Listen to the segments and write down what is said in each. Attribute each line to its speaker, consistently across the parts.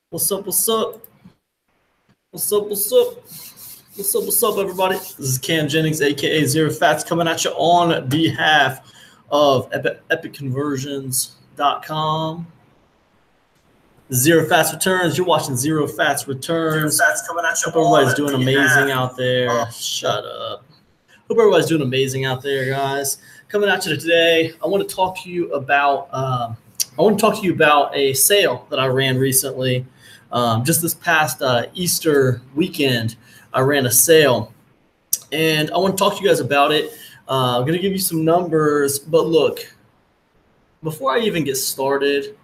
Speaker 1: What's up? What's up? What's up? What's up? What's up? What's up, everybody? This is Cam Jennings, aka Zero Fats, coming at you on behalf of epicconversions.com. Zero Fats Returns. You're watching Zero Fats Returns.
Speaker 2: Zero Fats coming at you.
Speaker 1: Hope everybody's doing amazing out there. Shut up. Hope everybody's doing amazing out there, guys. Coming at you today, I want to talk to you about a sale that I ran recently. Just this past Easter weekend, I ran a sale, and I want to talk to you guys about it. I'm going to give you some numbers, but look, before I even get started,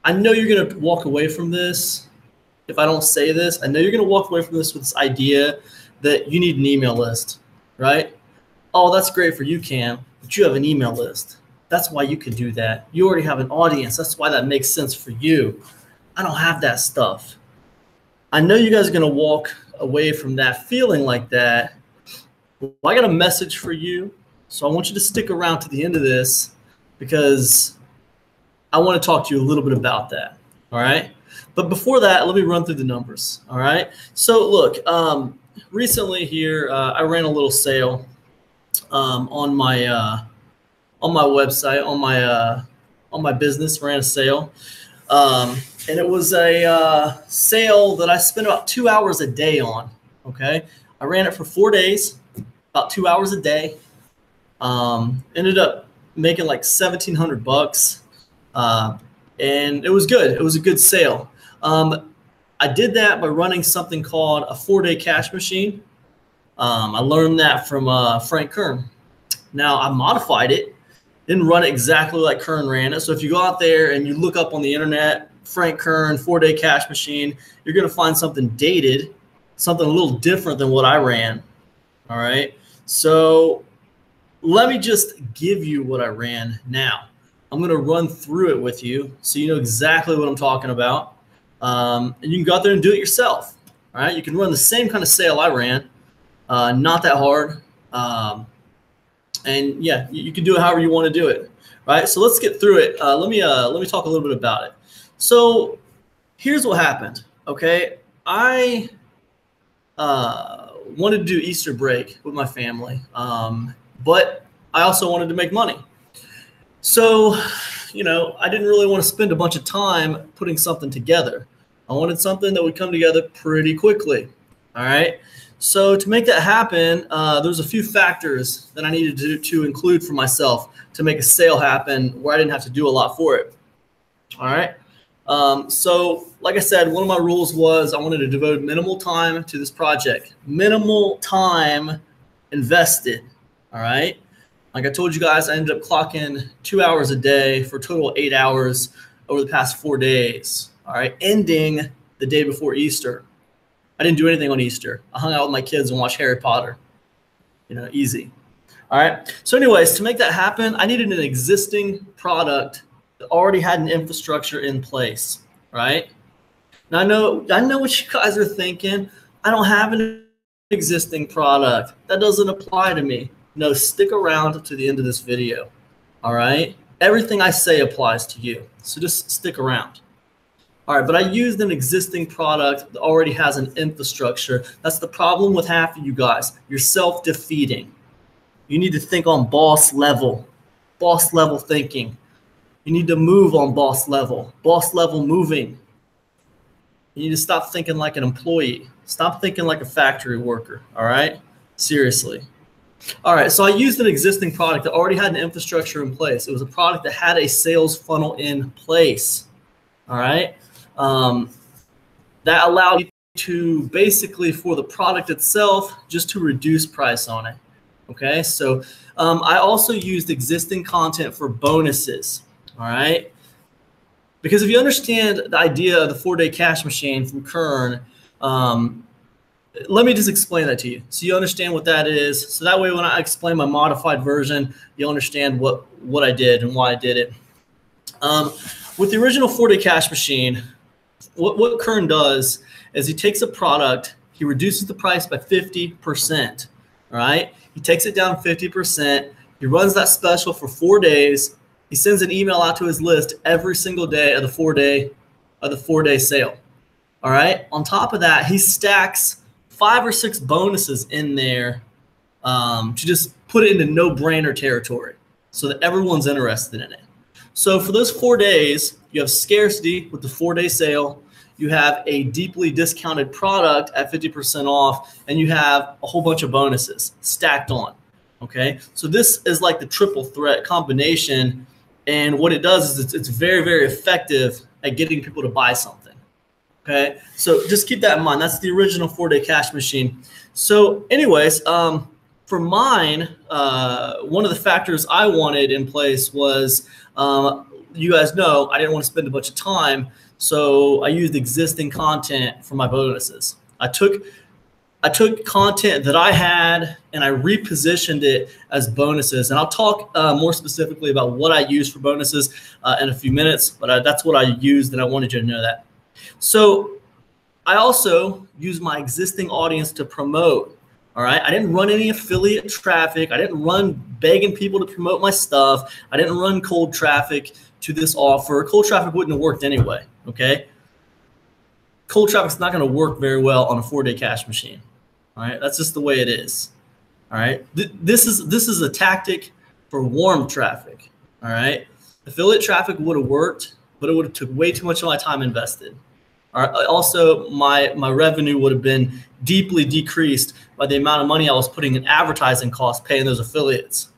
Speaker 1: I know you're going to walk away from this. If I don't say this, I know you're going to walk away from this with this idea that you need an email list, right? Oh, that's great for you, Cam, but you have an email list. That's why you can do that. You already have an audience. That's why that makes sense for you. I don't have that stuff. I know you guys are going to walk away from that feeling like that. Well, I got a message for you. So I want you to stick around to the end of this because I want to talk to you a little bit about that. All right. But before that, let me run through the numbers. All right. So look, recently here, I ran a little sale on my website, on my business, ran a sale. And it was a sale that I spent about 2 hours a day on. Okay. I ran it for 4 days, about 2 hours a day. Ended up making like $1,700. And it was good. It was a good sale. I did that by running something called a 4-day cash machine. I learned that from Frank Kern. Now I modified it, didn't run it exactly like Kern ran it. So if you go out there and you look up on the internet, Frank Kern 4-day cash machine, you're going to find something dated, something a little different than what I ran. All right. So let me just give you what I ran now. I'm going to run through it with you so you know exactly what I'm talking about. And you can go out there and do it yourself. All right. You can run the same kind of sale I ran. Not that hard. And yeah, you can do it however you want to do it. Right. So let's get through it. Let me talk a little bit about it. So here's what happened. Okay. I wanted to do Easter break with my family. But I also wanted to make money. So, you know, I didn't really want to spend a bunch of time putting something together. I wanted something that would come together pretty quickly. All right. So to make that happen, there's a few factors that I needed to include for myself to make a sale happen where I didn't have to do a lot for it. All right. So like I said, one of my rules was I wanted to devote minimal time to this project, minimal time invested. All right. Like I told you guys, I ended up clocking 2 hours a day for a total of 8 hours over the past 4 days. All right. Ending the day before Easter. I didn't do anything on Easter. I hung out with my kids and watched Harry Potter. You know, easy. All right. So anyways, to make that happen, I needed an existing product that already had an infrastructure in place, right? Now I know what you guys are thinking. I don't have an existing product. That doesn't apply to me. No, stick around to the end of this video. All right. Everything I say applies to you. So just stick around. All right, but I used an existing product that already has an infrastructure. That's the problem with half of you guys. You're self-defeating. You need to think on boss level thinking. You need to move on boss level moving. You need to stop thinking like an employee. Stop thinking like a factory worker, all right? Seriously. All right, so I used an existing product that already had an infrastructure in place. It was a product that had a sales funnel in place, all right? That allowed me to basically, for the product itself, just to reduce price on it. Okay, so I also used existing content for bonuses. All right, because if you understand the idea of the 4-day cash machine from Kern, let me just explain that to you so you understand what that is. So that way, when I explain my modified version, you'll understand what I did and why I did it. With the original 4-day cash machine, what Kern does is he takes a product, he reduces the price by 50%, all right? He takes it down 50%, he runs that special for 4 days, he sends an email out to his list every single day of the 4-day of the 4-day sale. All right. On top of that, he stacks 5 or 6 bonuses in there to just put it into no-brainer territory so that everyone's interested in it. So for those 4 days, you have scarcity with the 4-day sale. You have a deeply discounted product at 50% off, and you have a whole bunch of bonuses stacked on. Okay, so this is like the triple threat combination, and what it does is it's very, very effective at getting people to buy something. Okay, so just keep that in mind. That's the original 4-day cash machine. So anyways, for mine, one of the factors I wanted in place was, you guys know, I didn't want to spend a bunch of time, so I used existing content for my bonuses. I took content that I had and I repositioned it as bonuses. And I'll talk more specifically about what I use for bonuses in a few minutes, but that's what I used, and I wanted you to know that. So I also use my existing audience to promote. All right. I didn't run any affiliate traffic. I didn't run begging people to promote my stuff. I didn't run cold traffic to this offer. Cold traffic wouldn't have worked anyway. Okay. Cold traffic's not going to work very well on a 4-day cash machine. All right. That's just the way it is. All right. This is a tactic for warm traffic. All right. Affiliate traffic would have worked, but it would have took way too much of my time invested. Also, my revenue would have been deeply decreased by the amount of money I was putting in advertising costs, paying those affiliates,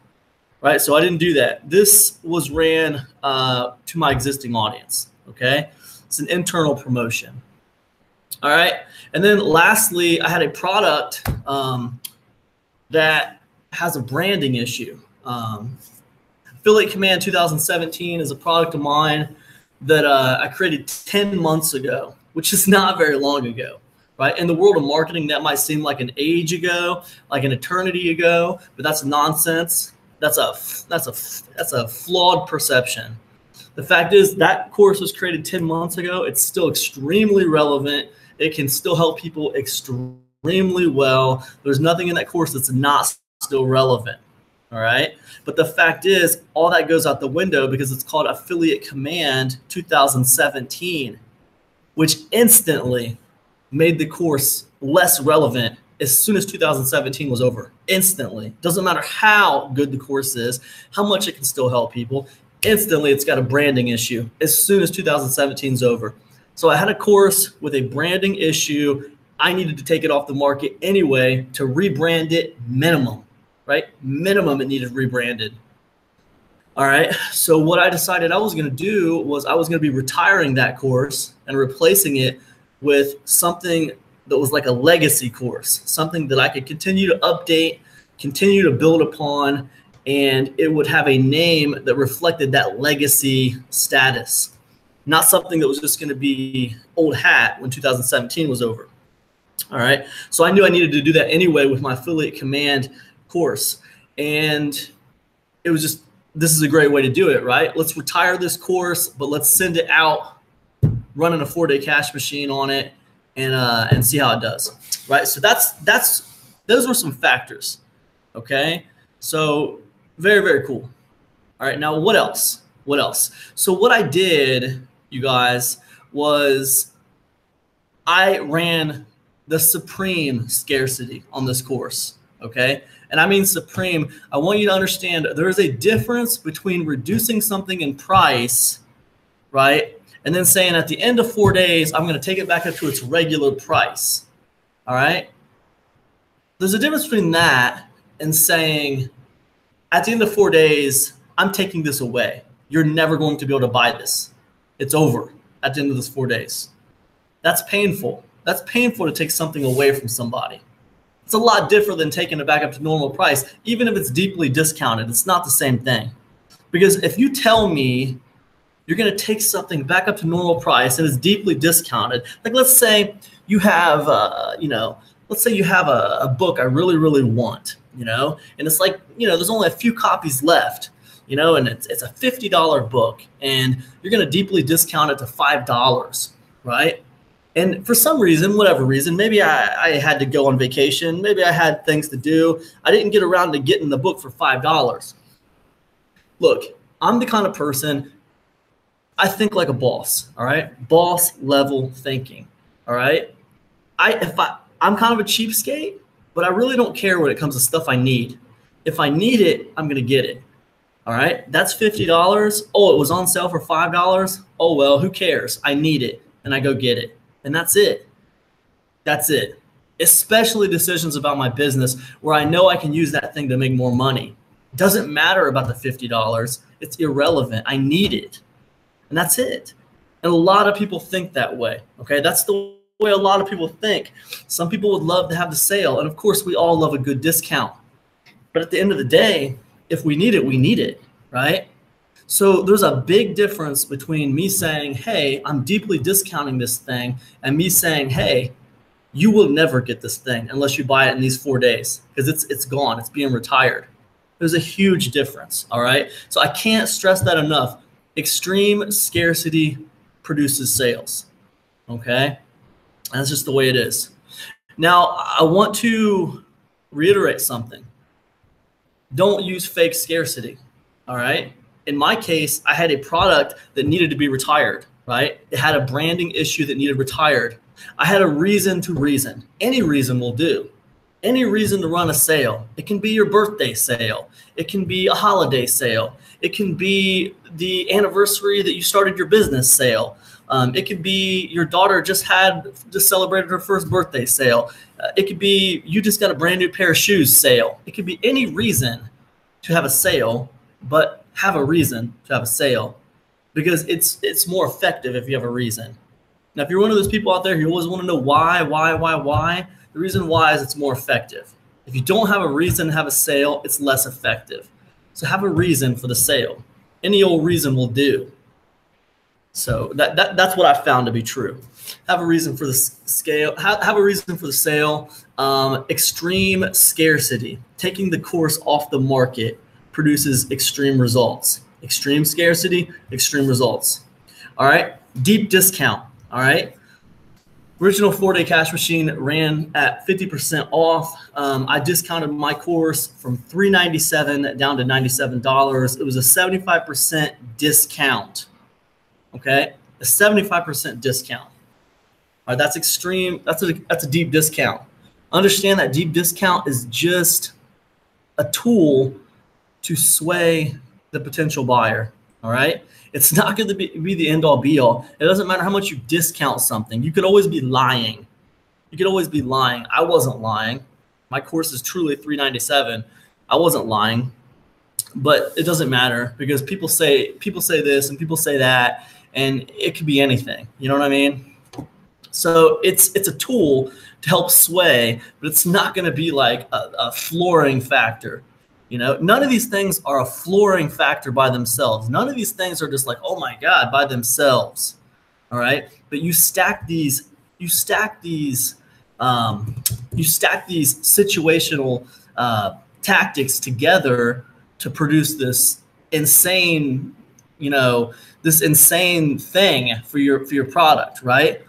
Speaker 1: right? So I didn't do that. This was ran to my existing audience, okay? It's an internal promotion, all right? And then lastly, I had a product that has a branding issue. Affiliate Command 2017 is a product of mine that I created 10 months ago, which is not very long ago, right? In the world of marketing, that might seem like an age ago, like an eternity ago, but that's nonsense. That's a flawed perception. The fact is that course was created 10 months ago. It's still extremely relevant. It can still help people extremely well. There's nothing in that course that's not still relevant. All right. But the fact is, all that goes out the window because it's called Affiliate Command 2017, which instantly made the course less relevant as soon as 2017 was over. Instantly. Doesn't matter how good the course is, how much it can still help people. Instantly, it's got a branding issue as soon as 2017 is over. So I had a course with a branding issue. I needed to take it off the market anyway to rebrand it minimum. Right? Minimum it needed rebranded. All right. So what I decided I was going to do was I was going to be retiring that course and replacing it with something that was like a legacy course, something that I could continue to update, continue to build upon, and it would have a name that reflected that legacy status, not something that was just going to be old hat when 2017 was over. All right. So I knew I needed to do that anyway with my Affiliate Command course. And it was just, this is a great way to do it, right? Let's retire this course, but let's send it out running a 4-day cash machine on it and see how it does, right? So those were some factors, okay? So very, very cool. All right, now what else? What else? So what I did, you guys, was I ran the supreme scarcity on this course, okay? And I mean supreme. I want you to understand there is a difference between reducing something in price, right? And then saying at the end of 4 days, I'm going to take it back up to its regular price, all right? There's a difference between that and saying at the end of 4 days, I'm taking this away. You're never going to be able to buy this. It's over at the end of this 4 days. That's painful. That's painful to take something away from somebody. It's a lot different than taking it back up to normal price. Even if it's deeply discounted, it's not the same thing. Because if you tell me you're going to take something back up to normal price and it's deeply discounted, like let's say you have, let's say you have a book I really, really want, and it's like, there's only a few copies left, and it's a $50 book and you're going to deeply discount it to $5, right? And for some reason, whatever reason, maybe I had to go on vacation. Maybe I had things to do. I didn't get around to getting the book for $5. Look, I'm the kind of person, I think like a boss, all right? Boss level thinking, all right? I'm kind of a cheapskate, but I really don't care when it comes to stuff I need. If I need it, I'm gonna get it. All right, that's $50. Oh, it was on sale for $5. Oh well, who cares? I need it, and I go get it, and that's it. That's it. Especially decisions about my business where I know I can use that thing to make more money. Doesn't matter about the $50. It's irrelevant. I need it, and that's it. And a lot of people think that way. Okay, that's the way a lot of people think. Some people would love to have the sale, and of course, we all love a good discount. But at the end of the day, if we need it, we need it, right? So there's a big difference between me saying, hey, I'm deeply discounting this thing, and me saying, hey, you will never get this thing unless you buy it in these 4 days because it's gone. It's being retired. There's a huge difference, all right? So I can't stress that enough. Extreme scarcity produces sales, okay? That's just the way it is. Now, I want to reiterate something. Don't use fake scarcity, all right? In my case, I had a product that needed to be retired, right? It had a branding issue that needed retired. I had a reason to reason. Any reason will do. Any reason to run a sale. It can be your birthday sale. It can be a holiday sale. It can be the anniversary that you started your business sale. It could be your daughter just celebrated her first birthday sale. It could be you just got a brand new pair of shoes sale. It could be any reason to have a sale, but have a reason to have a sale because it's more effective if you have a reason. Now, if you're one of those people out there who always want to know why, the reason why is it's more effective. If you don't have a reason to have a sale, it's less effective. So have a reason for the sale. Any old reason will do. So that's what I found to be true. Have a reason for the scale. Have a reason for the sale. Extreme scarcity. Taking the course off the market produces extreme results. Extreme scarcity, extreme results. All right. Deep discount. All right. Original 4-day cash machine ran at 50% off. I discounted my course from $397 down to $97. It was a 75% discount. Okay, a 75% discount. All right, that's extreme. That's a deep discount. Understand that deep discount is just a tool to sway the potential buyer. All right, it's not going to be the end all be all. It doesn't matter how much you discount something. You could always be lying. You could always be lying. I wasn't lying. My course is truly $397. I wasn't lying, but it doesn't matter because people say this and people say that. And it could be anything, you know what I mean? So it's a tool to help sway, but it's not going to be like a flooring factor. You know, none of these things are a flooring factor by themselves. None of these things are just like, oh my God, by themselves. All right. But you stack these situational tactics together to produce this insane, this insane thing for your product, right?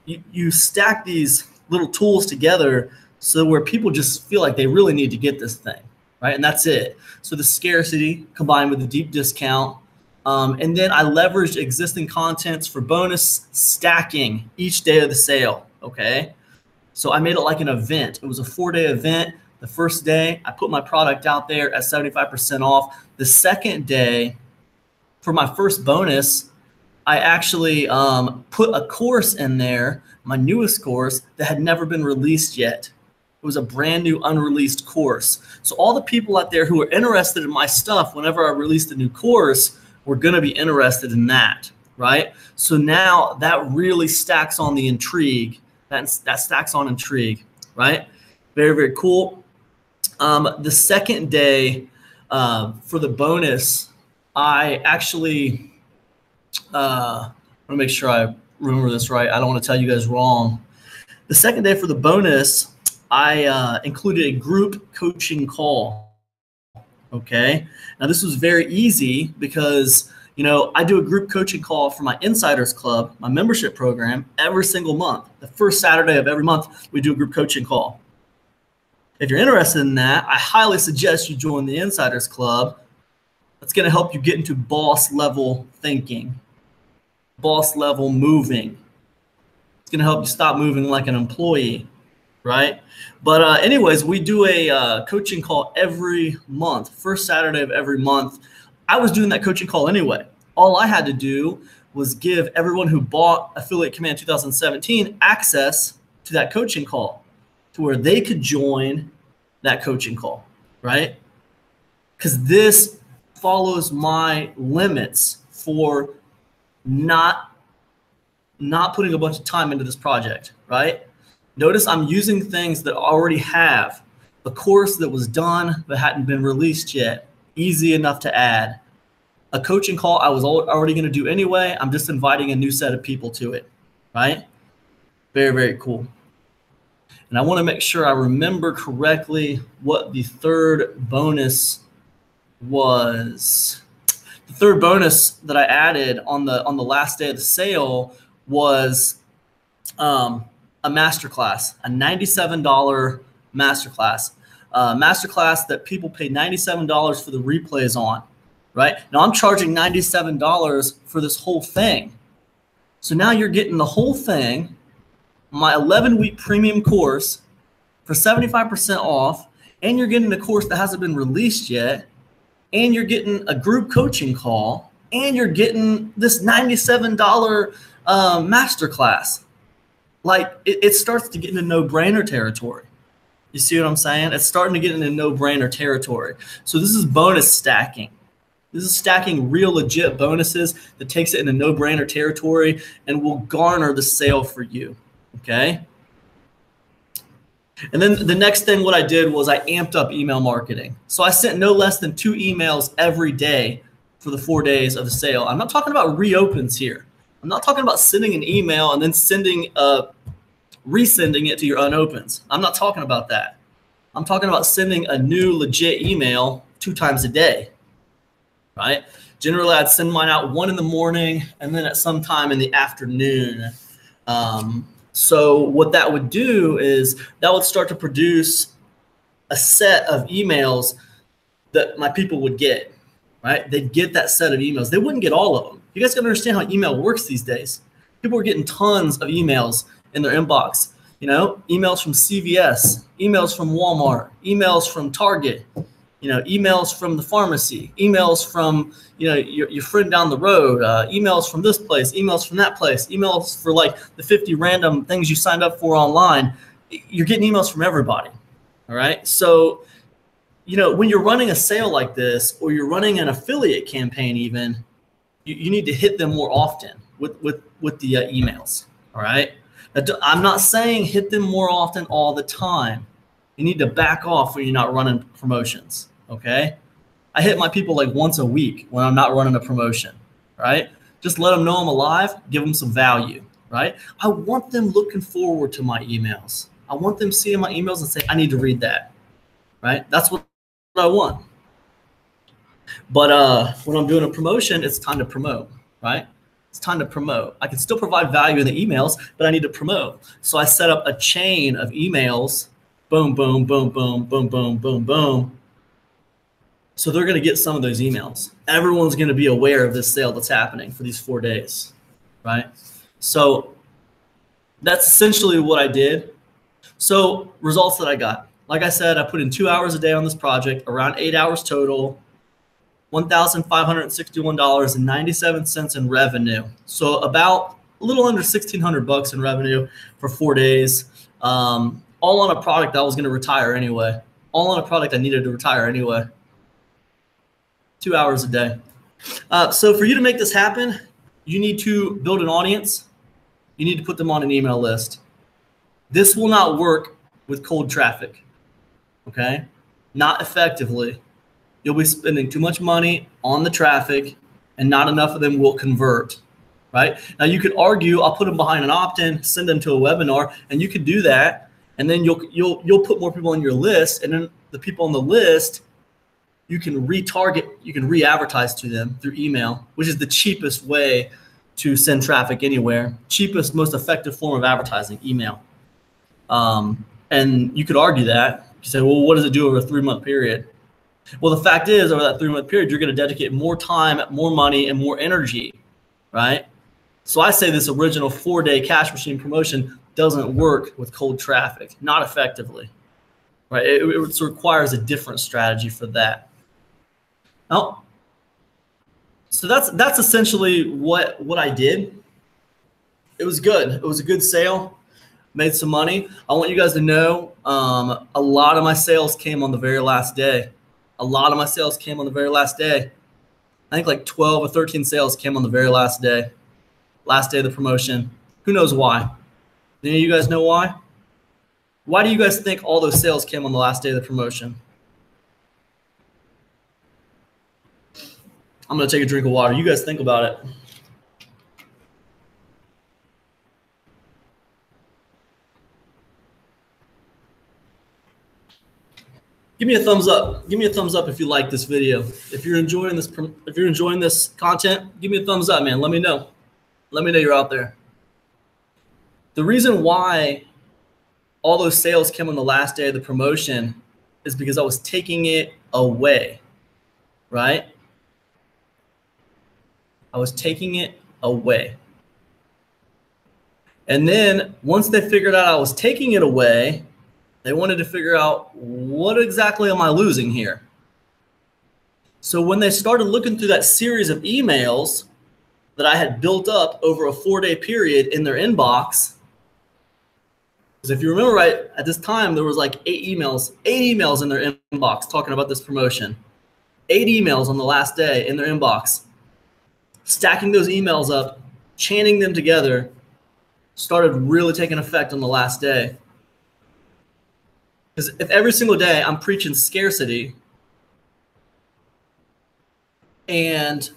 Speaker 1: You stack these little tools together so where people just feel like they really need to get this thing, right? And that's it. So the scarcity combined with the deep discount. And then I leveraged existing contents for bonus stacking each day of the sale, okay? So I made it like an event. It was a 4-day event. The first day, I put my product out there at 75% off. The second day, for my first bonus, I actually put a course in there, my newest course that had never been released yet. It was a brand new unreleased course. So all the people out there who are interested in my stuff, whenever I released a new course, were going to be interested in that, right? So now that really stacks on the intrigue. That stacks on intrigue, right? Very, very cool. The second day for the bonus, I actually, I want to make sure I remember this right. I don't want to tell you guys wrong. The second day for the bonus, I included a group coaching call. Okay. Now this was very easy because, I do a group coaching call for my Insiders Club, my membership program, every single month. The first Saturday of every month, we do a group coaching call. If you're interested in that, I highly suggest you join the Insiders Club. That's going to help you get into boss level thinking. boss level moving. It's going to help you stop moving like an employee, right? But anyways, we do a coaching call every month, first Saturday of every month. I was doing that coaching call anyway. All I had to do was give everyone who bought Affiliate Command 2017 access to that coaching call to where they could join that coaching call, right? Because this follows my limits for not putting a bunch of time into this project, right? Notice I'm using things that already have a course that was done but hadn't been released yet, easy enough to add. A coaching call I was already going to do anyway. I'm just inviting a new set of people to it, right? Very, very cool. And I want to make sure I remember correctly what the third bonus was. The third bonus that I added on the last day of the sale was a masterclass, a $97 masterclass. Masterclass that people pay $97 for the replays on, right? Now I'm charging $97 for this whole thing. So now you're getting the whole thing, my 11-week premium course for 75% off, and you're getting a course that hasn't been released yet, and you're getting a group coaching call, and you're getting this $97 masterclass. Like it starts to get into no-brainer territory. You see what I'm saying? It's starting to get into no-brainer territory. So this is bonus stacking. This is stacking real legit bonuses that takes it into no-brainer territory and will garner the sale for you, okay? And then the next thing what I did was I amped up email marketing. So I sent no less than 2 emails every day for the 4 days of the sale. I'm not talking about reopens here. I'm not talking about sending an email and then resending it to your unopens. I'm not talking about that. I'm talking about sending a new legit email 2 times a day, right? Generally, I'd send mine out 1 in the morning and then at some time in the afternoon. So what that would do is that would start to produce a set of emails that my people would get, right? They'd get that set of emails. They wouldn't get all of them. You guys got to understand how email works these days. People are getting tons of emails in their inbox, you know, emails from CVS, emails from Walmart, emails from Target, you know, emails from the pharmacy, emails from, you know, your friend down the road, emails from this place, emails from that place, emails for like the 50 random things you signed up for online. You're getting emails from everybody. All right. So, you know, when you're running a sale like this, or you're running an affiliate campaign, even, you need to hit them more often with the emails. All right. I'm not saying hit them more often all the time. You need to back off when you're not running promotions. Okay. I hit my people like once a week when I'm not running a promotion, right? Just let them know I'm alive, give them some value, right? I want them looking forward to my emails. I want them seeing my emails and say, I need to read that, right? That's what I want. But when I'm doing a promotion, it's time to promote, right? It's time to promote. I can still provide value in the emails, but I need to promote. So I set up a chain of emails, boom, boom, boom, boom, boom, boom, boom, boom. So they're going to get some of those emails. Everyone's going to be aware of this sale that's happening for these 4 days, right? So that's essentially what I did. So results that I got. Like I said, I put in 2 hours a day on this project, around 8 hours total, $1,561.97 in revenue. So about a little under $1,600 in revenue for 4 days. All on a product I was going to retire anyway. All on a product I needed to retire anyway. 2 hours a day. So for you to make this happen, you need to build an audience. You need to put them on an email list. This will not work with cold traffic, okay? Not effectively. You'll be spending too much money on the traffic and not enough of them will convert, right? Now you could argue, I'll put them behind an opt-in, send them to a webinar, and you could do that. And then you'll put more people on your list, and then the people on the list, you can retarget, you can re-advertise to them through email, which is the cheapest way to send traffic anywhere. Cheapest, most effective form of advertising, email. And you could argue that. You say, well, what does it do over a 3-month period? Well, the fact is, over that 3-month period, you're going to dedicate more time, more money, and more energy, right, So I say this original 4-day cash machine promotion doesn't work with cold traffic, not effectively, right? It requires a different strategy for that. Now, so that's essentially what I did. It was good. It was a good sale. Made some money. I want you guys to know a lot of my sales came on the very last day. A lot of my sales came on the very last day. I think like 12 or 13 sales came on the very last day of the promotion. Who knows why? Any of you guys know why? Why do you guys think all those sales came on the last day of the promotion? I'm going to take a drink of water. You guys think about it. Give me a thumbs up. Give me a thumbs up if you like this video. If you're enjoying this content, give me a thumbs up, man. Let me know. Let me know you're out there. The reason why all those sales came on the last day of the promotion is because I was taking it away, right? I was taking it away. And then once they figured out I was taking it away, they wanted to figure out, what exactly am I losing here? So when they started looking through that series of emails that I had built up over a 4-day period in their inbox, because if you remember right, at this time, there was like 8 emails in their inbox talking about this promotion. 8 emails on the last day in their inbox. Stacking those emails up, chaining them together, started really taking effect on the last day. Because if every single day I'm preaching scarcity and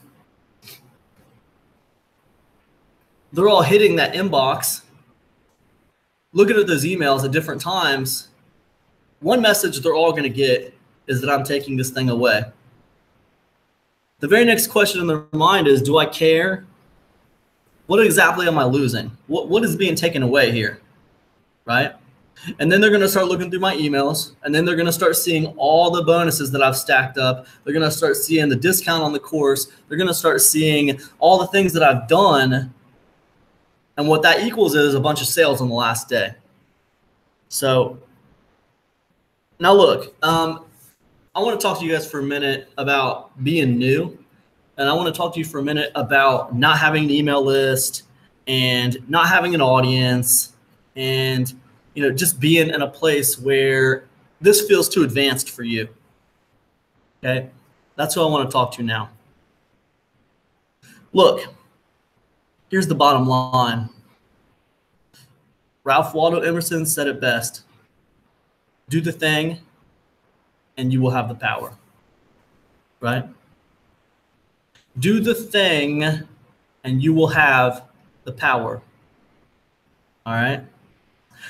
Speaker 1: they're all hitting that inbox, looking at those emails at different times, one message they're all going to get is that I'm taking this thing away. The very next question in their mind is, do I care? What exactly am I losing? What is being taken away here, right? And then they're going to start looking through my emails, and then they're going to start seeing all the bonuses that I've stacked up. They're going to start seeing the discount on the course. They're going to start seeing all the things that I've done. And what that equals is a bunch of sales on the last day. So now look, I want to talk to you guys for a minute about being new. And I want to talk to you for a minute about not having an email list and not having an audience and, you know, just being in a place where this feels too advanced for you. Okay. That's who I want to talk to now. Look, here's the bottom line. Ralph Waldo Emerson said it best. Do the thing and you will have the power, right? Do the thing and you will have the power, all right?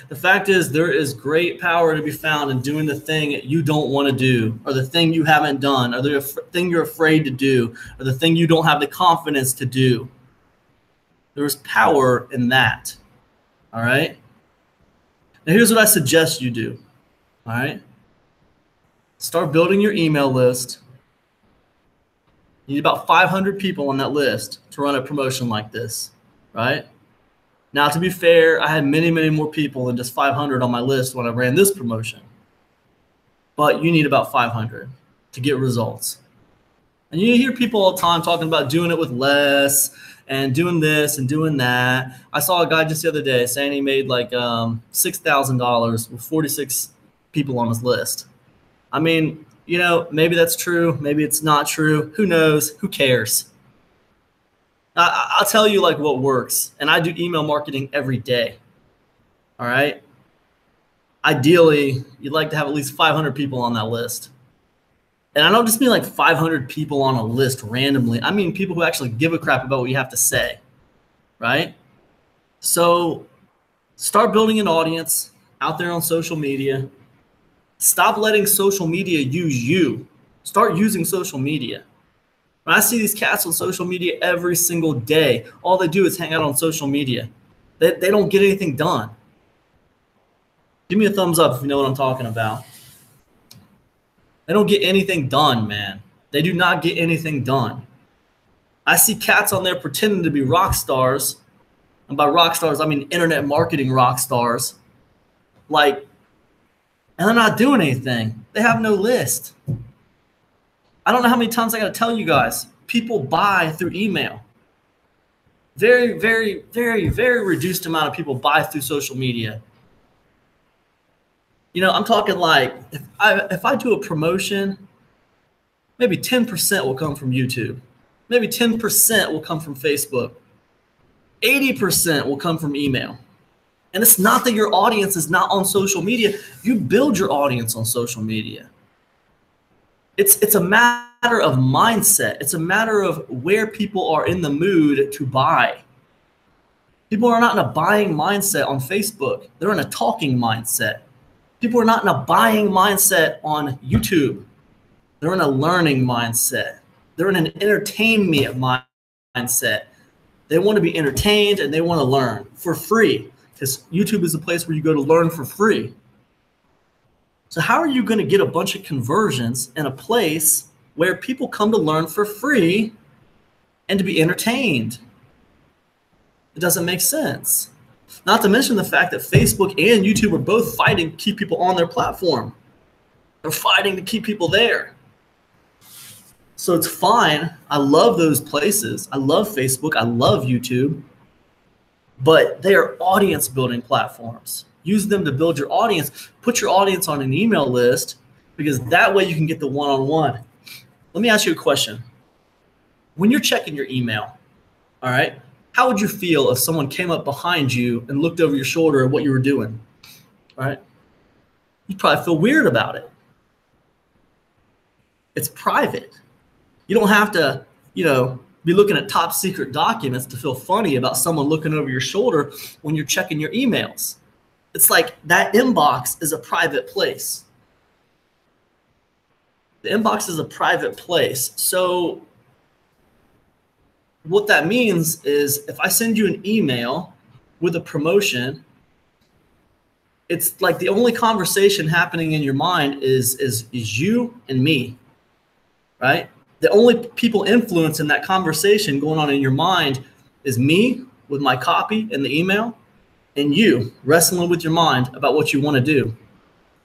Speaker 1: The fact is there is great power to be found in doing the thing you don't want to do, or the thing you haven't done, or the thing you're afraid to do, or the thing you don't have the confidence to do. There's power in that, all right? Now here's what I suggest you do, all right? Start building your email list. You need about 500 people on that list to run a promotion like this, right? Now, to be fair, I had many, many more people than just 500 on my list when I ran this promotion. But you need about 500 to get results. And you hear people all the time talking about doing it with less and doing this and doing that. I saw a guy just the other day saying he made like $6,000 with 46 people on his list. I mean, you know, maybe that's true. Maybe it's not true. Who knows? Who cares? I'll tell you like what works. And I do email marketing every day. All right. Ideally, you'd like to have at least 500 people on that list. And I don't just mean like 500 people on a list randomly. I mean people who actually give a crap about what you have to say. Right. So start building an audience out there on social media. Stop letting social media use you. Start using social media. When I see these cats on social media every single day, all they do is hang out on social media. They don't get anything done. Give me a thumbs up if you know what I'm talking about. They don't get anything done, man. They do not get anything done. I see cats on there pretending to be rock stars, And by rock stars, I mean internet marketing rock stars. Like, and they're not doing anything. They have no list. I don't know how many times I got to tell you guys, people buy through email. Very, very, very, very reduced amount of people buy through social media. You know, I'm talking like if I do a promotion, maybe 10% will come from YouTube. Maybe 10% will come from Facebook. 80% will come from email. And it's not that your audience is not on social media. You build your audience on social media. It's a matter of mindset. It's a matter of where people are in the mood to buy. People are not in a buying mindset on Facebook. They're in a talking mindset. People are not in a buying mindset on YouTube. They're in a learning mindset. They're in an entertain me mindset. They want to be entertained and they want to learn for free, because YouTube is a place where you go to learn for free. So how are you going to get a bunch of conversions in a place where people come to learn for free and to be entertained? It doesn't make sense. Not to mention the fact that Facebook and YouTube are both fighting to keep people on their platform. They're fighting to keep people there. So it's fine. I love those places. I love Facebook. I love YouTube. But they are audience building platforms. Use them to build your audience. Put your audience on an email list, because that way you can get the one-on-one. Let me ask you a question. When you're checking your email, all right, how would you feel if someone came up behind you and looked over your shoulder at what you were doing? All right? You'd probably feel weird about it. It's private. You don't have to, be looking at top secret documents to feel funny about someone looking over your shoulder when you're checking your emails. It's like that inbox is a private place. The inbox is a private place. So what that means is if I send you an email with a promotion, it's like the only conversation happening in your mind is you and me, right? The only people influencing that conversation going on in your mind is me with my copy in the email and you wrestling with your mind about what you want to do.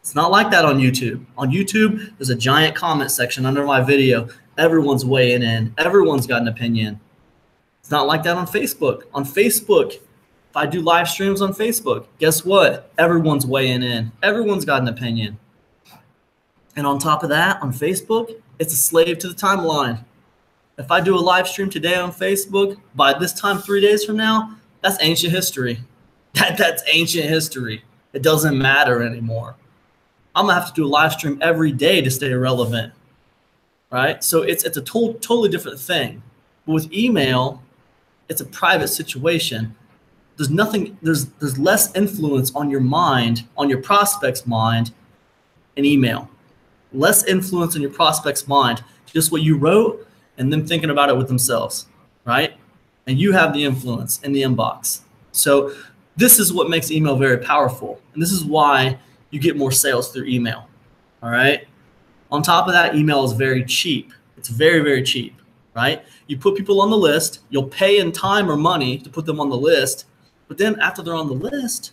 Speaker 1: It's not like that on YouTube. On YouTube, there's a giant comment section under my video. Everyone's weighing in. Everyone's got an opinion. It's not like that on Facebook. On Facebook, if I do live streams on Facebook, guess what? Everyone's weighing in. Everyone's got an opinion. And on top of that, on Facebook, it's a slave to the timeline. If I do a live stream today on Facebook, by this time 3 days from now, that's ancient history. That's ancient history. It doesn't matter anymore. I'm going to have to do a live stream every day to stay relevant, right? So it's a totally different thing. But with email, it's a private situation. There's less influence on your mind, on your prospect's mind in email. Less influence in your prospect's mind, just what you wrote and them thinking about it with themselves, right? And you have the influence in the inbox. So this is what makes email very powerful. And this is why you get more sales through email, all right? On top of that, email is very cheap. It's very, very cheap, right? You put people on the list. You'll pay in time or money to put them on the list. But then after they're on the list,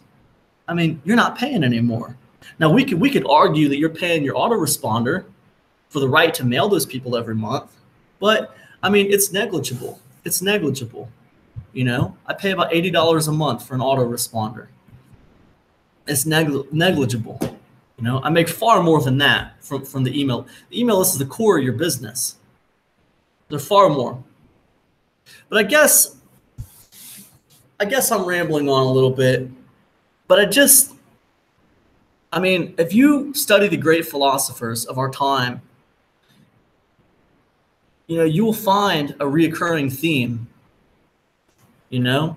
Speaker 1: I mean, you're not paying anymore. Now, we could argue that you're paying your autoresponder for the right to mail those people every month. But, I mean, it's negligible. It's negligible. I pay about $80 a month for an autoresponder. It's negligible. I make far more than that from the email. The email list is the core of your business. They're far more. But I guess I'm rambling on a little bit. But if you study the great philosophers of our time, you will find a reoccurring theme, and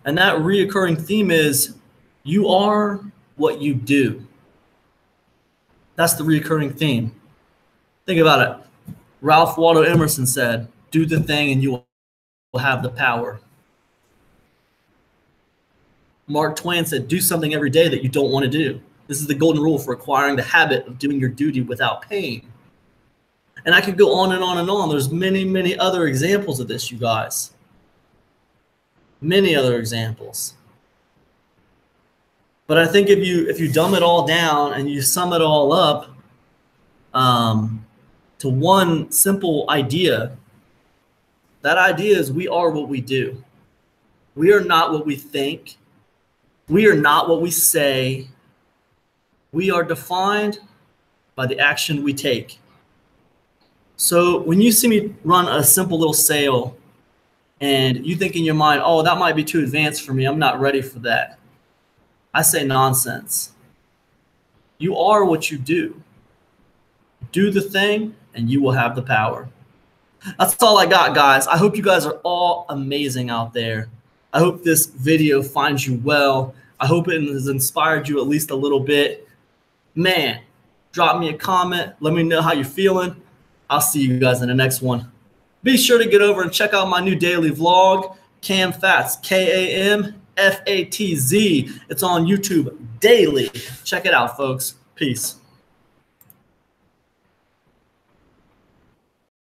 Speaker 1: that reoccurring theme is you are what you do. That's the reoccurring theme. Think about it. Ralph Waldo Emerson said, do the thing and you will have the power. Mark Twain said, do something every day that you don't want to do. This is the golden rule for acquiring the habit of doing your duty without pain. And I could go on and on and on. There's many, many other examples of this, you guys. many other examples. But I think if you dumb it all down and you sum it all up to one simple idea, that idea is we are what we do. We are not what we think. We are not what we say. We are defined by the action we take. So when you see me run a simple little sale and you think in your mind, oh, that might be too advanced for me, I'm not ready for that, I say nonsense. You are what you do. Do the thing and you will have the power. That's all I got, guys. I hope you guys are all amazing out there. I hope this video finds you well. I hope it has inspired you at least a little bit. Man, drop me a comment. Let me know how you're feeling. I'll see you guys in the next one. Be sure to get over and check out my new daily vlog, Cam Fatz, KAMFATZ. It's on YouTube daily. Check it out, folks. Peace.